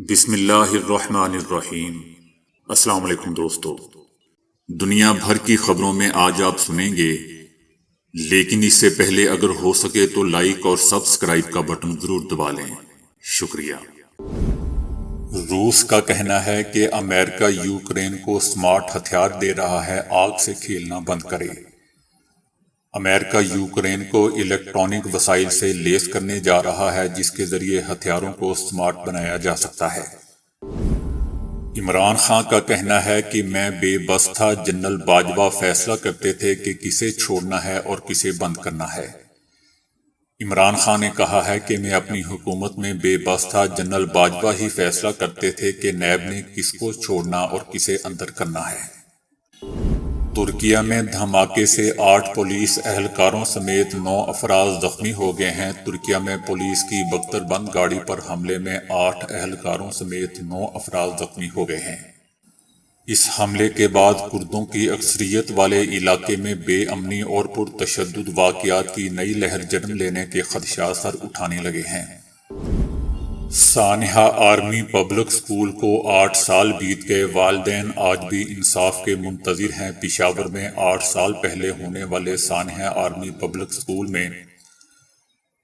بسم اللہ الرحمن الرحیم۔ السلام علیکم دوستو، دنیا بھر کی خبروں میں آج آپ سنیں گے، لیکن اس سے پہلے اگر ہو سکے تو لائک اور سبسکرائب کا بٹن ضرور دبا لیں۔ شکریہ۔ روس کا کہنا ہے کہ امریکہ یوکرین کو سمارٹ ہتھیار دے رہا ہے، آگ سے کھیلنا بند کرے۔ امریکہ یوکرین کو الیکٹرانک وسائل سے لیس کرنے جا رہا ہے جس کے ذریعے ہتھیاروں کو سمارٹ بنایا جا سکتا ہے۔ عمران خان کا کہنا ہے کہ میں بے بس تھا، جنرل باجوہ فیصلہ کرتے تھے کہ کسے چھوڑنا ہے اور کسے بند کرنا ہے۔ عمران خان نے کہا ہے کہ میں اپنی حکومت میں بے بس تھا، جنرل باجوہ ہی فیصلہ کرتے تھے کہ نیب نے کس کو چھوڑنا اور کسے اندر کرنا ہے۔ ترکیہ میں دھماکے سے 8 پولیس اہلکاروں سمیت 9 افراد زخمی ہو گئے ہیں۔ ترکیہ میں پولیس کی بختر بند گاڑی پر حملے میں 8 اہلکاروں سمیت 9 افراد زخمی ہو گئے ہیں۔ اس حملے کے بعد کردوں کی اکثریت والے علاقے میں بے امنی اور پرتشدد واقعات کی نئی لہر جنم لینے کے خدشات سر اٹھانے لگے ہیں۔ سانحہ آرمی پبلک سکول کو 8 سال بیت گئے، والدین آج بھی انصاف کے منتظر ہیں۔ پشاور میں 8 سال پہلے ہونے والے سانحہ آرمی پبلک سکول میں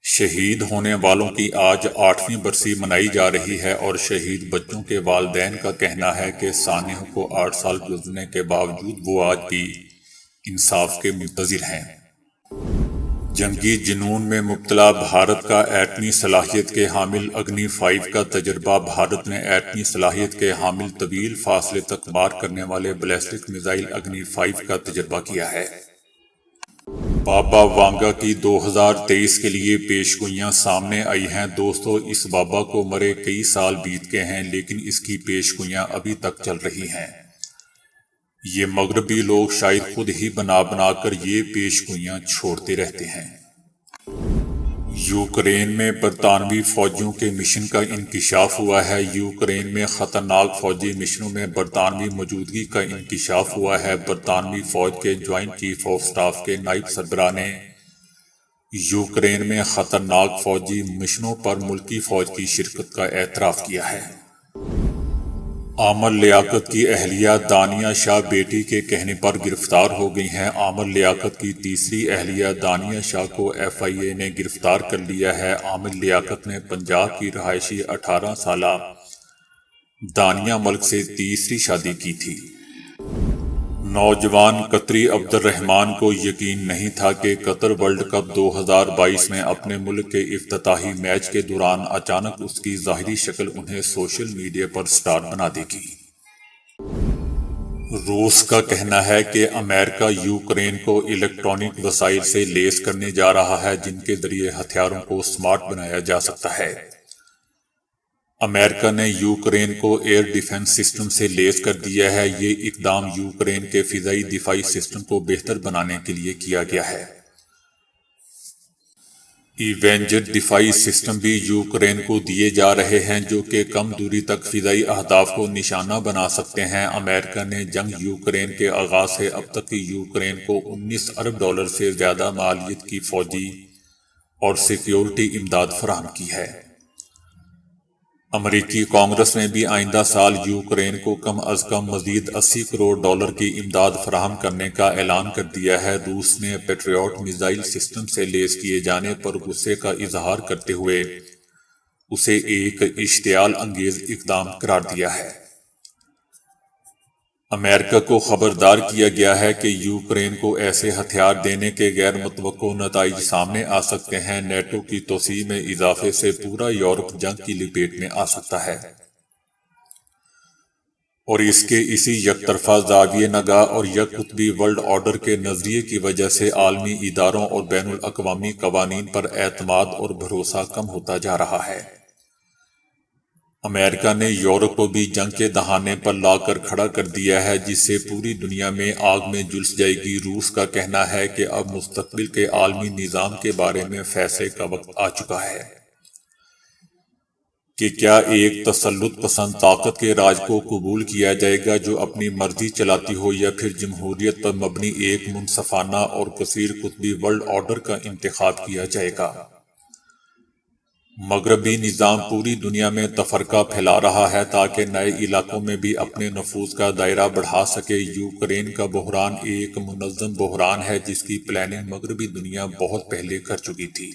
شہید ہونے والوں کی آج 8ویں برسی منائی جا رہی ہے اور شہید بچوں کے والدین کا کہنا ہے کہ سانحہ کو 8 سال گزرنے کے باوجود وہ آج بھی انصاف کے منتظر ہیں۔ جنگی جنون میں مبتلا بھارت کا ایٹمی صلاحیت کے حامل اگنی 5 کا تجربہ۔ بھارت نے ایٹمی صلاحیت کے حامل طویل فاصلے تک وار کرنے والے بیلسٹک میزائل اگنی 5 کا تجربہ کیا ہے۔ بابا وانگا کی 2023 کے لیے پیشگوئیاں سامنے آئی ہیں۔ دوستو، اس بابا کو مرے کئی سال بیت گئے ہیں، لیکن اس کی پیشگوئیاں ابھی تک چل رہی ہیں۔ یہ مغربی لوگ شاید خود ہی بنا کر یہ پیشگوئیاں چھوڑتے رہتے ہیں۔ یوکرین میں برطانوی فوجیوں کے مشن کا انکشاف ہوا ہے۔ یوکرین میں خطرناک فوجی مشنوں میں برطانوی موجودگی کا انکشاف ہوا ہے۔ برطانوی فوج کے جوائنٹ چیف آف سٹاف کے نائب سربراہ نے یوکرین میں خطرناک فوجی مشنوں پر ملکی فوج کی شرکت کا اعتراف کیا ہے۔ عامر لیاقت کی اہلیہ دانیہ شاہ بیٹی کے کہنے پر گرفتار ہو گئی ہیں۔ عامر لیاقت کی تیسری اہلیہ دانیہ شاہ کو FIA نے گرفتار کر لیا ہے۔ عامر لیاقت نے پنجاب کی رہائشی 18 سالہ دانیہ ملک سے تیسری شادی کی تھی۔ نوجوان قطری عبد الرحمن کو یقین نہیں تھا کہ قطر ورلڈ کپ 2022 میں اپنے ملک کے افتتاحی میچ کے دوران اچانک اس کی ظاہری شکل انہیں سوشل میڈیا پر سٹار بنا دے گی۔ روس کا کہنا ہے کہ امریکہ یوکرین کو الیکٹرانک وسائل سے لیس کرنے جا رہا ہے جن کے ذریعے ہتھیاروں کو سمارٹ بنایا جا سکتا ہے۔ امریکہ نے یوکرین کو ایئر ڈیفنس سسٹم سے لیس کر دیا ہے۔ یہ اقدام یوکرین کے فضائی دفاعی سسٹم کو بہتر بنانے کے لیے کیا گیا ہے۔ ایونجر دفاعی سسٹم بھی یوکرین کو دیے جا رہے ہیں جو کہ کم دوری تک فضائی اہداف کو نشانہ بنا سکتے ہیں۔ امریکہ نے جنگ یوکرین کے آغاز سے اب تک یوکرین کو $19 ارب سے زیادہ مالیت کی فوجی اور سیکیورٹی امداد فراہم کی ہے۔ امریکی کانگریس نے بھی آئندہ سال یوکرین کو کم از کم مزید $80 کروڑ کی امداد فراہم کرنے کا اعلان کر دیا ہے۔ روس نے پیٹریوٹ میزائل سسٹم سے لیس کیے جانے پر غصے کا اظہار کرتے ہوئے اسے ایک اشتعال انگیز اقدام قرار دیا ہے۔ امریکہ کو خبردار کیا گیا ہے کہ یوکرین کو ایسے ہتھیار دینے کے غیر متوقع نتائج سامنے آ سکتے ہیں۔ نیٹو کی توسیع میں اضافے سے پورا یورپ جنگ کی لپیٹ میں آ سکتا ہے اور اس کے اسی یک طرفہ زاویہ نگاہ اور یک قطبی ورلڈ آرڈر کے نظریے کی وجہ سے عالمی اداروں اور بین الاقوامی قوانین پر اعتماد اور بھروسہ کم ہوتا جا رہا ہے۔ امریکہ نے یورپ کو بھی جنگ کے دہانے پر لا کر کھڑا کر دیا ہے جس سے پوری دنیا میں آگ میں جھلس جائے گی۔ روس کا کہنا ہے کہ اب مستقبل کے عالمی نظام کے بارے میں فیصلے کا وقت آ چکا ہے کہ کیا ایک تسلط پسند طاقت کے راج کو قبول کیا جائے گا جو اپنی مرضی چلاتی ہو، یا پھر جمہوریت پر مبنی ایک منصفانہ اور کثیر قطبی ورلڈ آرڈر کا انتخاب کیا جائے گا۔ مغربی نظام پوری دنیا میں تفرقہ پھیلا رہا ہے تاکہ نئے علاقوں میں بھی اپنے نفوذ کا دائرہ بڑھا سکے۔ یوکرین کا بحران ایک منظم بحران ہے جس کی پلاننگ مغربی دنیا بہت پہلے کر چکی تھی۔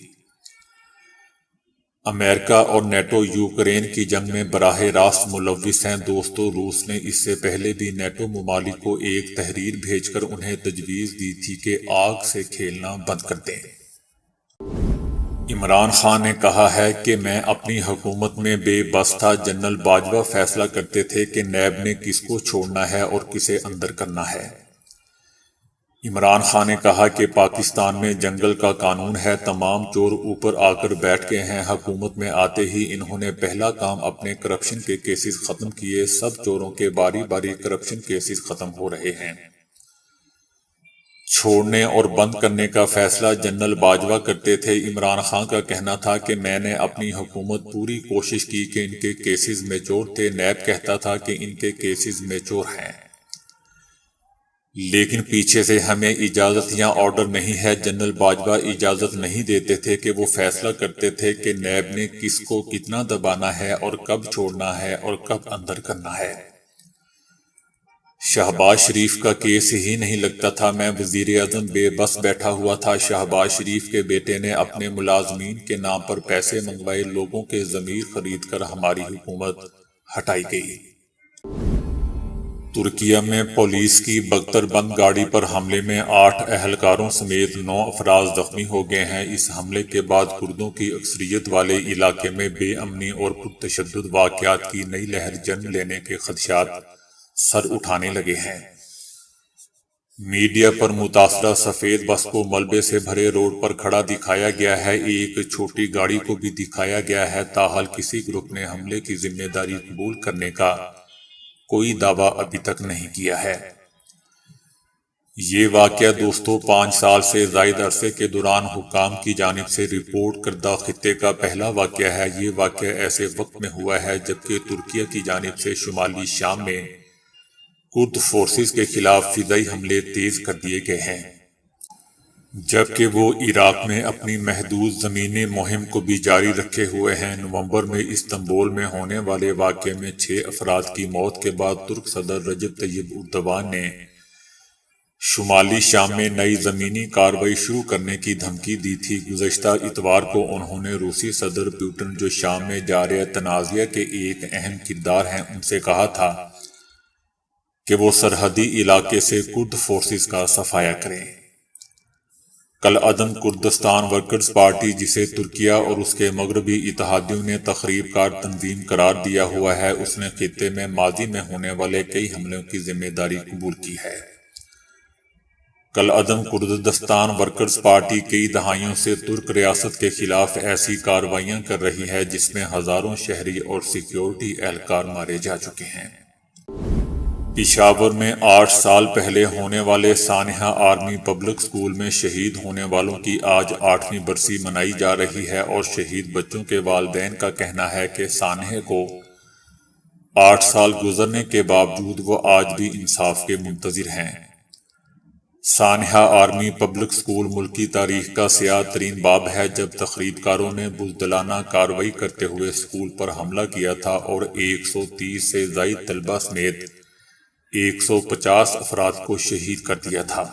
امریکہ اور نیٹو یوکرین کی جنگ میں براہ راست ملوث ہیں۔ دوستو، روس نے اس سے پہلے بھی نیٹو ممالک کو ایک تحریر بھیج کر انہیں تجویز دی تھی کہ آگ سے کھیلنا بند کر دیں۔ عمران خان نے کہا ہے کہ میں اپنی حکومت میں بے بس تھا۔ جنرل باجوہ فیصلہ کرتے تھے کہ نیب نے کس کو چھوڑنا ہے اور کسے اندر کرنا ہے۔ عمران خان نے کہا کہ پاکستان میں جنگل کا قانون ہے، تمام چور اوپر آ کر بیٹھ گئے ہیں۔ حکومت میں آتے ہی انہوں نے پہلا کام اپنے کرپشن کے کیسز ختم کیے۔ سب چوروں کے باری باری کرپشن کیسز ختم ہو رہے ہیں۔ چھوڑنے اور بند کرنے کا فیصلہ جنرل باجوہ کرتے تھے۔ عمران خان کا کہنا تھا کہ میں نے اپنی حکومت پوری کوشش کی کہ ان کے کیسز میچور تھے۔ نیب کہتا تھا کہ ان کے کیسز میچور ہیں، لیکن پیچھے سے ہمیں اجازت یا آرڈر نہیں ہے۔ جنرل باجوہ اجازت نہیں دیتے تھے کہ وہ فیصلہ کرتے تھے کہ نیب نے کس کو کتنا دبانا ہے اور کب چھوڑنا ہے اور کب اندر کرنا ہے۔ شہباز شریف کا کیس ہی نہیں لگتا تھا، میں وزیر اعظم بے بس بیٹھا ہوا تھا۔ شہباز شریف کے بیٹے نے اپنے ملازمین کے نام پر پیسے منگوائے، لوگوں کے ضمیر خرید کر ہماری حکومت ہٹائی گئی۔ ترکیہ میں پولیس کی بختر بند گاڑی پر حملے میں 8 اہلکاروں سمیت 9 افراد زخمی ہو گئے ہیں۔ اس حملے کے بعد کردوں کی اکثریت والے علاقے میں بے امنی اور پرتشدد واقعات کی نئی لہر جنم لینے کے خدشات سر اٹھانے لگے ہیں۔ میڈیا پر متاثرہ سفید بس کو ملبے سے بھرے روڈ پر کھڑا دکھایا گیا ہے، ایک چھوٹی گاڑی کو بھی دکھایا گیا ہے، تاحال کسی گروپ نے حملے کی ذمہ داری قبول کرنے کا کوئی دعویٰ ابھی تک نہیں کیا ہے۔ یہ واقعہ دوستو 5 سال سے زائد عرصے کے دوران حکام کی جانب سے رپورٹ کردہ خطے کا پہلا واقعہ ہے۔ یہ واقعہ ایسے وقت میں ہوا ہے جبکہ ترکیہ کی جانب سے شمالی شام میں کرد فورسز کے خلاف فضائی حملے تیز کر دیے گئے ہیں، جبکہ وہ عراق میں اپنی محدود زمینی مہم کو بھی جاری رکھے ہوئے ہیں۔ نومبر میں استنبول میں ہونے والے واقعے میں 6 افراد کی موت کے بعد ترک صدر رجب طیب اردوان نے شمالی شام میں نئی زمینی کارروائی شروع کرنے کی دھمکی دی تھی۔ گزشتہ اتوار کو انہوں نے روسی صدر پوٹن، جو شام میں جاری تنازعہ کے ایک اہم کردار ہیں، ان سے کہا تھا کہ وہ سرحدی علاقے سے کرد فورسز کا صفایا کریں۔ کالعدم کردستان ورکرز پارٹی، جسے ترکیہ اور اس کے مغربی اتحادیوں نے تخریب کار تنظیم قرار دیا ہوا ہے، اس نے خطے میں ماضی میں ہونے والے کئی حملوں کی ذمہ داری قبول کی ہے۔ کالعدم کردستان ورکرز پارٹی کئی دہائیوں سے ترک ریاست کے خلاف ایسی کارروائیاں کر رہی ہے جس میں ہزاروں شہری اور سیکیورٹی اہلکار مارے جا چکے ہیں۔ پشاور میں 8 سال پہلے ہونے والے سانحہ آرمی پبلک سکول میں شہید ہونے والوں کی آج 8ویں برسی منائی جا رہی ہے، اور شہید بچوں کے والدین کا کہنا ہے کہ سانحہ کو 8 سال گزرنے کے باوجود وہ آج بھی انصاف کے منتظر ہیں۔ سانحہ آرمی پبلک سکول ملکی تاریخ کا سیاہ ترین باب ہے، جب تخریب کاروں نے بزدلانہ کارروائی کرتے ہوئے سکول پر حملہ کیا تھا اور 130 سے زائد طلبہ سمیت 150 افراد کو شہید کر دیا تھا۔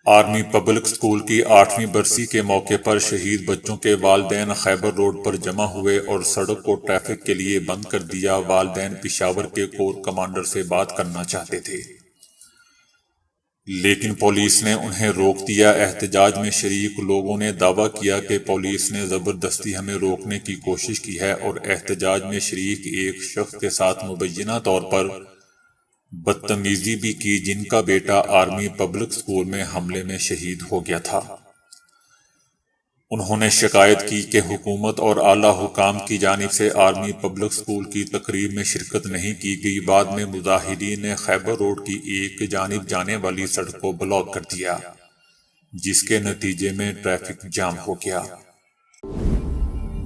آرمی پبلک سکول کی 8ویں برسی کے موقع پر شہید بچوں کے والدین خیبر روڈ پر جمع ہوئے اور سڑک کو ٹریفک کے لیے بند کر دیا۔ والدین پشاور کے کور کمانڈر سے بات کرنا چاہتے تھے، لیکن پولیس نے انہیں روک دیا۔ احتجاج میں شریک لوگوں نے دعویٰ کیا کہ پولیس نے زبردستی ہمیں روکنے کی کوشش کی ہے، اور احتجاج میں شریک ایک شخص کے ساتھ مبینہ طور پر بدتمیزی بھی کی، جن کا بیٹا آرمی پبلک سکول میں حملے میں شہید ہو گیا تھا۔ انہوں نے شکایت کی کہ حکومت اور اعلیٰ حکام کی جانب سے آرمی پبلک سکول کی تقریب میں شرکت نہیں کی گئی۔ بعد میں مظاہرین نے خیبر روڈ کی ایک جانب جانے والی سڑک کو بلاک کر دیا، جس کے نتیجے میں ٹریفک جام ہو گیا۔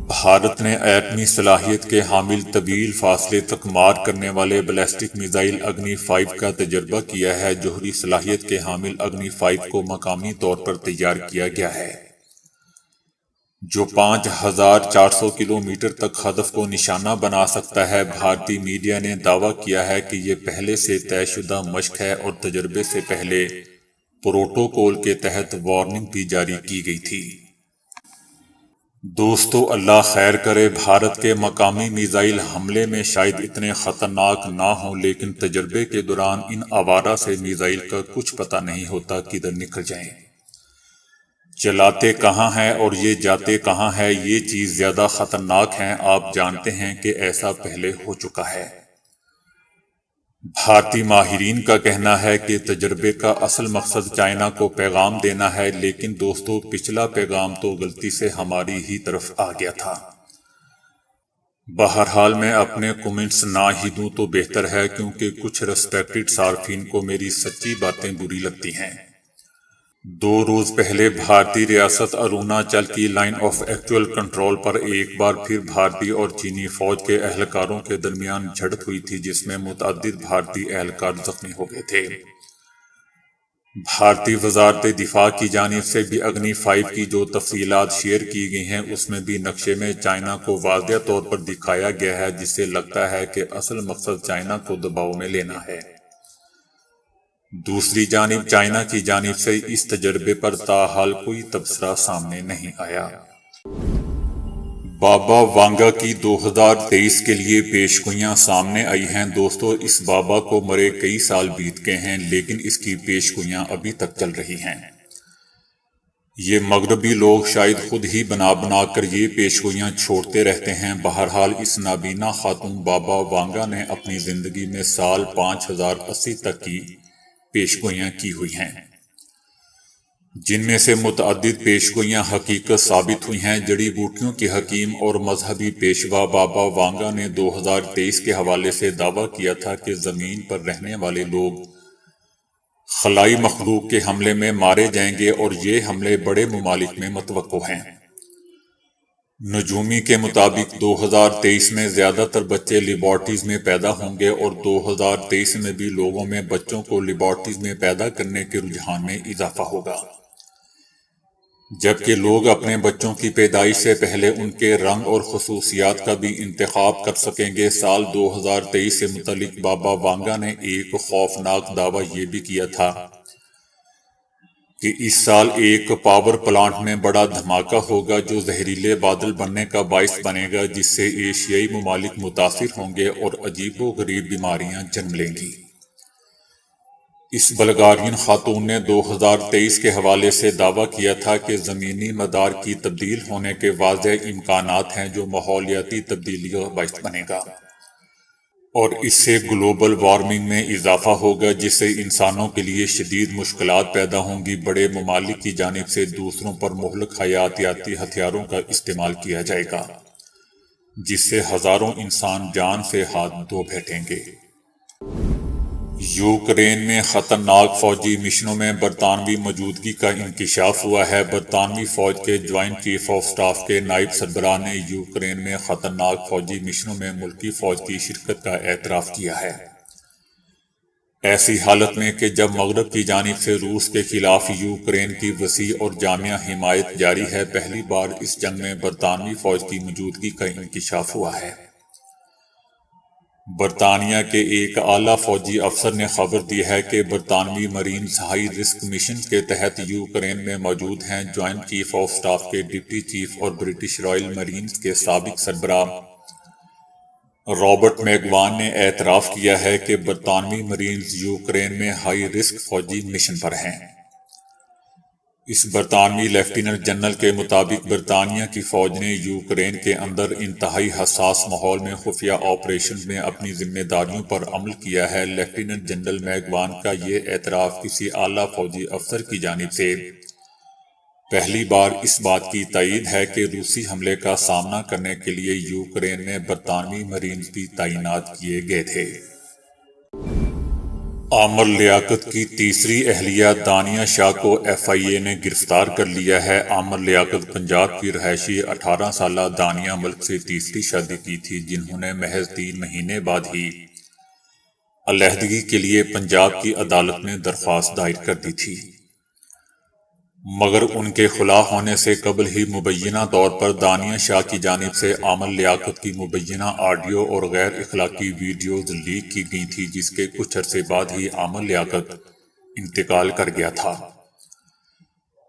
بھارت نے ایٹمی صلاحیت کے حامل طویل فاصلے تک مار کرنے والے بیلسٹک میزائل اگنی 5 کا تجربہ کیا ہے۔ جوہری صلاحیت کے حامل اگنی 5 کو مقامی طور پر تیار کیا گیا ہے، جو 5,400 کلومیٹر تک ہدف کو نشانہ بنا سکتا ہے۔ بھارتی میڈیا نے دعویٰ کیا ہے کہ یہ پہلے سے طے شدہ مشق ہے اور تجربے سے پہلے پروٹوکول کے تحت وارننگ بھی جاری کی گئی تھی۔ دوستو، اللہ خیر کرے۔ بھارت کے مقامی میزائل حملے میں شاید اتنے خطرناک نہ ہوں، لیکن تجربے کے دوران ان آوارہ سے میزائل کا کچھ پتہ نہیں ہوتا کدھر نکل جائیں، چلاتے کہاں ہیں اور یہ جاتے کہاں ہیں۔ یہ چیز زیادہ خطرناک ہے۔ آپ جانتے ہیں کہ ایسا پہلے ہو چکا ہے۔ بھارتی ماہرین کا کہنا ہے کہ تجربے کا اصل مقصد چائنا کو پیغام دینا ہے، لیکن دوستو، پچھلا پیغام تو غلطی سے ہماری ہی طرف آ گیا تھا۔ بہرحال میں اپنے کمنٹس نہ ہی دوں تو بہتر ہے، کیونکہ کچھ ریسپیکٹڈ صارفین کو میری سچی باتیں بری لگتی ہیں۔ 2 روز پہلے بھارتی ریاست اروناچل کی لائن آف ایکچوئل کنٹرول پر ایک بار پھر بھارتی اور چینی فوج کے اہلکاروں کے درمیان جھڑپ ہوئی تھی، جس میں متعدد بھارتی اہلکار زخمی ہو گئے تھے۔ بھارتی وزارت دفاع کی جانب سے بھی اگنی 5 کی جو تفصیلات شیئر کی گئی ہیں، اس میں بھی نقشے میں چائنا کو واضح طور پر دکھایا گیا ہے، جس سے لگتا ہے کہ اصل مقصد چائنا کو دباؤ میں لینا ہے۔ دوسری جانب چائنا کی جانب سے اس تجربے پر تاحال کوئی تبصرہ سامنے نہیں آیا۔ بابا وانگا کی 2023 کے لیے پیشگوئیاں سامنے آئی ہیں۔ دوستو، اس بابا کو مرے کئی سال بیت گئے ہیں، لیکن اس کی پیشگوئیاں ابھی تک چل رہی ہیں۔ یہ مغربی لوگ شاید خود ہی بنا بنا کر یہ پیشگوئیاں چھوڑتے رہتے ہیں۔ بہرحال اس نابینا خاتون بابا وانگا نے اپنی زندگی میں سال 5080 تک کی پیشگوئیاں کی ہوئی ہیں، جن میں سے متعدد پیشگوئیاں حقیقت ثابت ہوئی ہیں۔ جڑی بوٹیوں کے حکیم اور مذہبی پیشوا بابا وانگا نے 2023 کے حوالے سے دعویٰ کیا تھا کہ زمین پر رہنے والے لوگ خلائی مخلوق کے حملے میں مارے جائیں گے، اور یہ حملے بڑے ممالک میں متوقع ہیں۔ نجومی کے مطابق 2023 میں زیادہ تر بچے لیبارٹریز میں پیدا ہوں گے، اور 2023 میں بھی لوگوں میں بچوں کو لیبارٹریز میں پیدا کرنے کے رجحان میں اضافہ ہوگا، جبکہ لوگ اپنے بچوں کی پیدائش سے پہلے ان کے رنگ اور خصوصیات کا بھی انتخاب کر سکیں گے۔ سال 2023 سے متعلق بابا وانگا نے ایک خوفناک دعویٰ یہ بھی کیا تھا کہ اس سال ایک پاور پلانٹ میں بڑا دھماکہ ہوگا جو زہریلے بادل بننے کا باعث بنے گا، جس سے ایشیائی ممالک متاثر ہوں گے اور عجیب و غریب بیماریاں جنم لیں گی۔ اس بلغارین خاتون نے 2023 کے حوالے سے دعویٰ کیا تھا کہ زمینی مدار کی تبدیل ہونے کے واضح امکانات ہیں، جو ماحولیاتی تبدیلی کا باعث بنے گا، اور اس سے گلوبل وارمنگ میں اضافہ ہوگا، جس سے انسانوں کے لیے شدید مشکلات پیدا ہوں گی۔ بڑے ممالک کی جانب سے دوسروں پر مہلک حیاتیاتی ہتھیاروں کا استعمال کیا جائے گا، جس سے ہزاروں انسان جان سے ہاتھ دھو بیٹھیں گے۔ یوکرین میں خطرناک فوجی مشنوں میں برطانوی موجودگی کا انکشاف ہوا ہے۔ برطانوی فوج کے جوائنٹ چیف آف سٹاف کے نائب سربراہ نے یوکرین میں خطرناک فوجی مشنوں میں ملکی فوج کی شرکت کا اعتراف کیا ہے۔ ایسی حالت میں کہ جب مغرب کی جانب سے روس کے خلاف یوکرین کی وسیع اور جامع حمایت جاری ہے، پہلی بار اس جنگ میں برطانوی فوج کی موجودگی کا انکشاف ہوا ہے۔ برطانیہ کے ایک اعلیٰ فوجی افسر نے خبر دی ہے کہ برطانوی مرینز ہائی رسک مشن کے تحت یوکرین میں موجود ہیں۔ جوائنٹ چیف آف سٹاف کے ڈپٹی چیف اور برٹش رائل مرینز کے سابق سربراہ رابرٹ میگوان نے اعتراف کیا ہے کہ برطانوی مرینز یوکرین میں ہائی رسک فوجی مشن پر ہیں۔ اس برطانوی لیفٹیننٹ جنرل کے مطابق برطانیہ کی فوج نے یوکرین کے اندر انتہائی حساس ماحول میں خفیہ آپریشنز میں اپنی ذمہ داریوں پر عمل کیا ہے۔ لیفٹیننٹ جنرل میگوان کا یہ اعتراف کسی اعلیٰ فوجی افسر کی جانب سے پہلی بار اس بات کی تائید ہے کہ روسی حملے کا سامنا کرنے کے لیے یوکرین میں برطانوی مرینز بھی تعینات کیے گئے تھے۔ عامر لیاقت کی تیسری اہلیہ دانیہ شاہ کو ایف آئی اے نے گرفتار کر لیا ہے۔ عامر لیاقت پنجاب کی رہائشی 18 سالہ دانیہ ملک سے تیسری شادی کی تھی، جنہوں نے محض 3 مہینے بعد ہی علیحدگی کے لیے پنجاب کی عدالت میں درخواست دائر کر دی تھی۔ مگر ان کے خلا ہونے سے قبل ہی مبینہ طور پر دانیہ شاہ کی جانب سے عامر لیاقت کی مبینہ آڈیو اور غیر اخلاقی ویڈیوز لیک کی گئی تھی، جس کے کچھ عرصے بعد ہی عامر لیاقت انتقال کر گیا تھا۔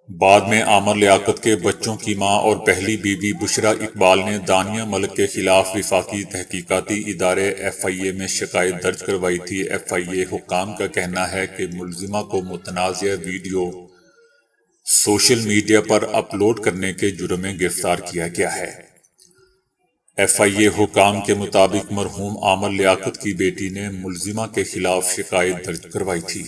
بعد میں عامر لیاقت کے بچوں کی ماں اور پہلی بیوی بشریٰ اقبال نے دانیہ ملک کے خلاف وفاقی تحقیقاتی ادارے FIA میں شکایت درج کروائی تھی۔ FIA حکام کا کہنا ہے کہ ملزمہ کو متنازع ویڈیو سوشل میڈیا پر اپلوڈ کرنے کے جرم میں گرفتار کیا گیا ہے۔ FIA حکام کے مطابق مرحوم عامر لیاقت کی بیٹی نے ملزمہ کے خلاف شکایت درج کروائی تھی۔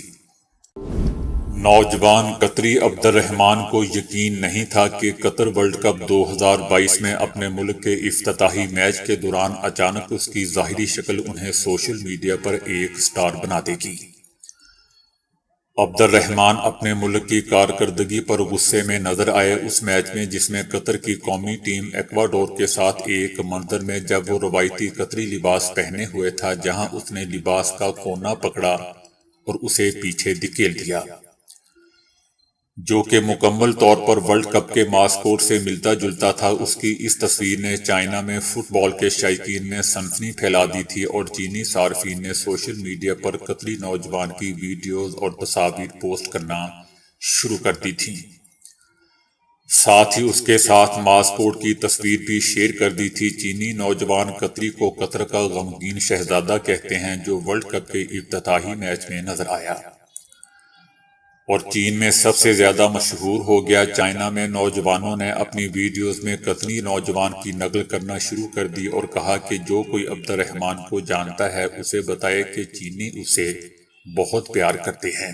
نوجوان قطری عبد الرحمان کو یقین نہیں تھا کہ قطر ورلڈ کپ 2022 میں اپنے ملک کے افتتاحی میچ کے دوران اچانک اس کی ظاہری شکل انہیں سوشل میڈیا پر ایک سٹار بنا دے گی۔ عبد الرحمان اپنے ملک کی کارکردگی پر غصے میں نظر آئے اس میچ میں، جس میں قطر کی قومی ٹیم ایکواڈور کے ساتھ ایک منظر میں جب وہ روایتی قطری لباس پہنے ہوئے تھا، جہاں اس نے لباس کا کونا پکڑا اور اسے پیچھے دھکیل دیا، جو کہ مکمل طور پر ورلڈ کپ کے ماسکوٹ سے ملتا جلتا تھا۔ اس کی اس تصویر نے چائنا میں فٹ بال کے شائقین میں سنسنی پھیلا دی تھی اور چینی صارفین نے سوشل میڈیا پر قطری نوجوان کی ویڈیوز اور تصاویر پوسٹ کرنا شروع کر دی تھیں۔ ساتھ ہی اس کے ساتھ ماسکوٹ کی تصویر بھی شیئر کر دی تھی۔ چینی نوجوان قطری کو قطر کا غمگین شہزادہ کہتے ہیں، جو ورلڈ کپ کے افتتاحی میچ میں نظر آیا اور چین میں سب سے زیادہ مشہور ہو گیا۔ چائنا میں نوجوانوں نے اپنی ویڈیوز میں قطری نوجوان کی نقل کرنا شروع کر دی اور کہا کہ جو کوئی عبد الرحمان کو جانتا ہے اسے بتائے کہ چینی اسے بہت پیار کرتے ہیں۔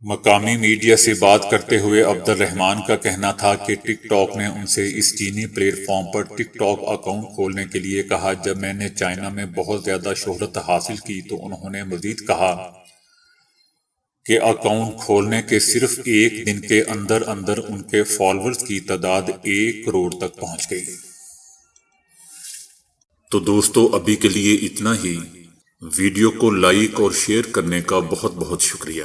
مقامی میڈیا سے بات کرتے ہوئے عبد الرحمان کا کہنا تھا کہ ٹک ٹاک نے ان سے اس چینی پلیٹ فارم پر ٹک ٹاک اکاؤنٹ کھولنے کے لیے کہا۔ جب میں نے چائنا میں بہت زیادہ شہرت حاصل کی تو انہوں نے مزید کہا کہ اکاؤنٹ کھولنے کے صرف ایک دن کے اندر اندر ان کے فالوورز کی تعداد 1 کروڑ تک پہنچ گئی۔ تو دوستو، ابھی کے لیے اتنا ہی۔ ویڈیو کو لائک اور شیئر کرنے کا بہت بہت شکریہ۔